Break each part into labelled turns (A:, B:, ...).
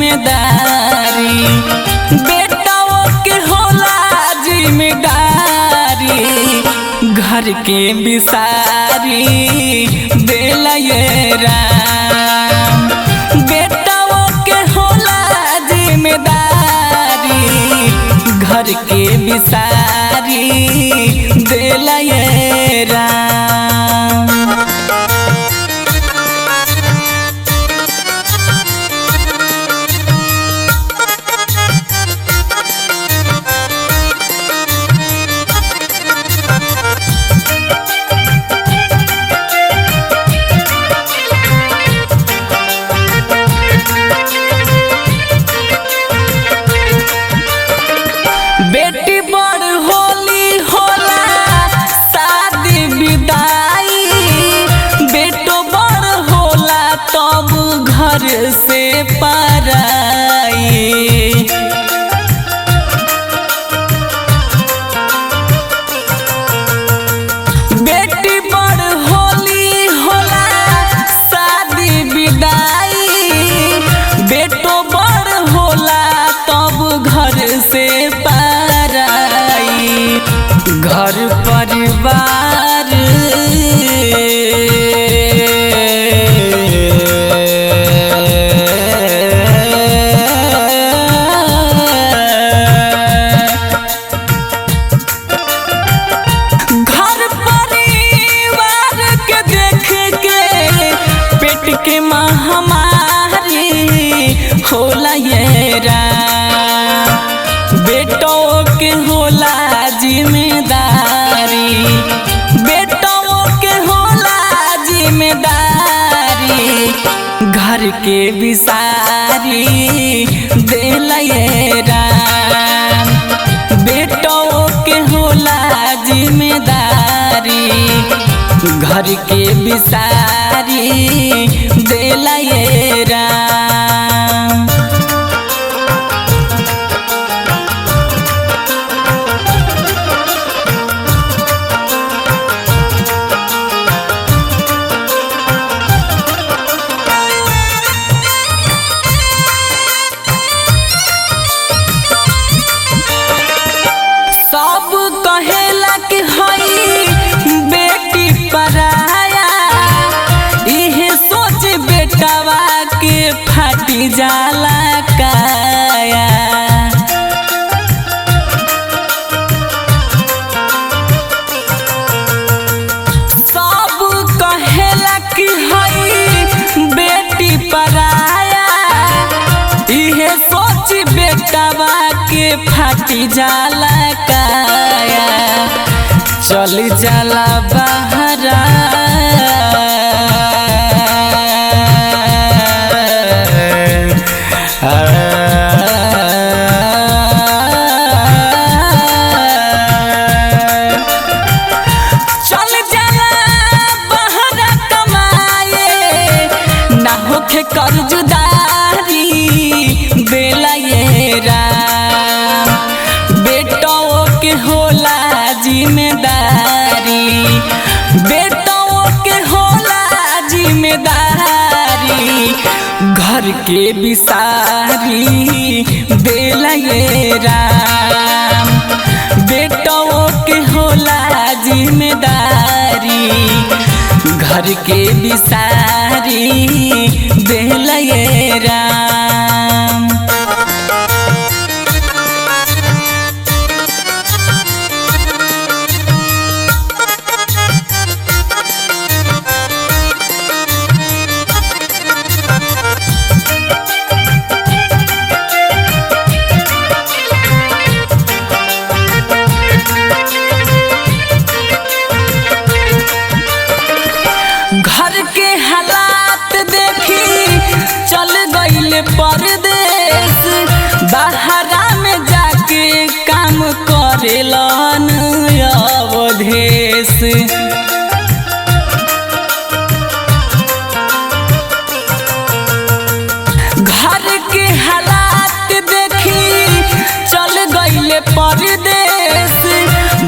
A: जिम्मेदारी, बेटाओं के होला जिम्मेदारी, घर के बिसारी देला ये राम। बेटाओं के होला जिम्मेदारी, घर के बिसारी देला ये राम। बेटी बड़ होली होला शादी विदाई, बेटो बड़ होला तब घर से पराई। बेटी बड़ होली होला शादी विदाई, बेटो बड़ होला तब घर से घर परिवार घर परिवार के देख के पेट के महामारी होला ये राम। बेटों के होला जिम्मेदारी, बेटों के होला जिम्मेदारी, घर के बिसारी देला ये राम। बेटों के होला जिम्मेदारी, घर के बिसारी देला ये राम। सब कहेला कि हई बेटी पराया, इहे सोच बेटवा के फाटी जाला काया। सब कहेला कि हई बेटी पराया, इहे सोच बेटवा के फाटी जाला काया। चल जाला बहरा चल जाला बहरा कमाए, ना होखे कर्जदारी देला ये राम। बेटों के होला जिम्मेदारी, बेटों के होला जिम्मेदारी, घर के बिसारी देला ये राम। बेटों के होला जिम्मेदारी, घर के बिसारी देला ये राम। घर के हालात देखी चल गइल परदेश, बाहरा में जाके काम करेलन अवधेश। घर के हालात देखी चल गइल परदेश,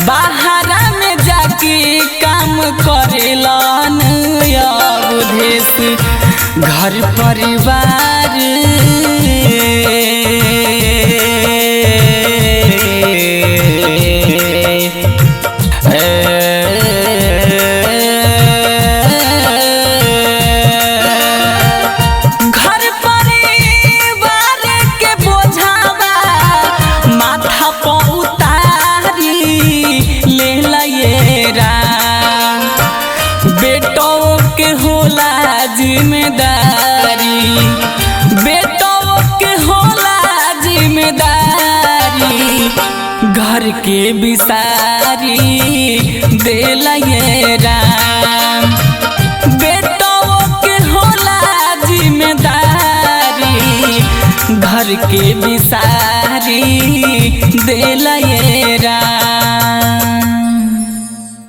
A: बाहरा में जाके काम करेलन अवधेश। घर परिवार बेटों के होला जिम्मेदारी, बेटों के होला जिम्मेदारी, घर के बिसारी देला ये राम। बेटों के होला जिम्मेदारी, घर के बिसारी देला ये राम।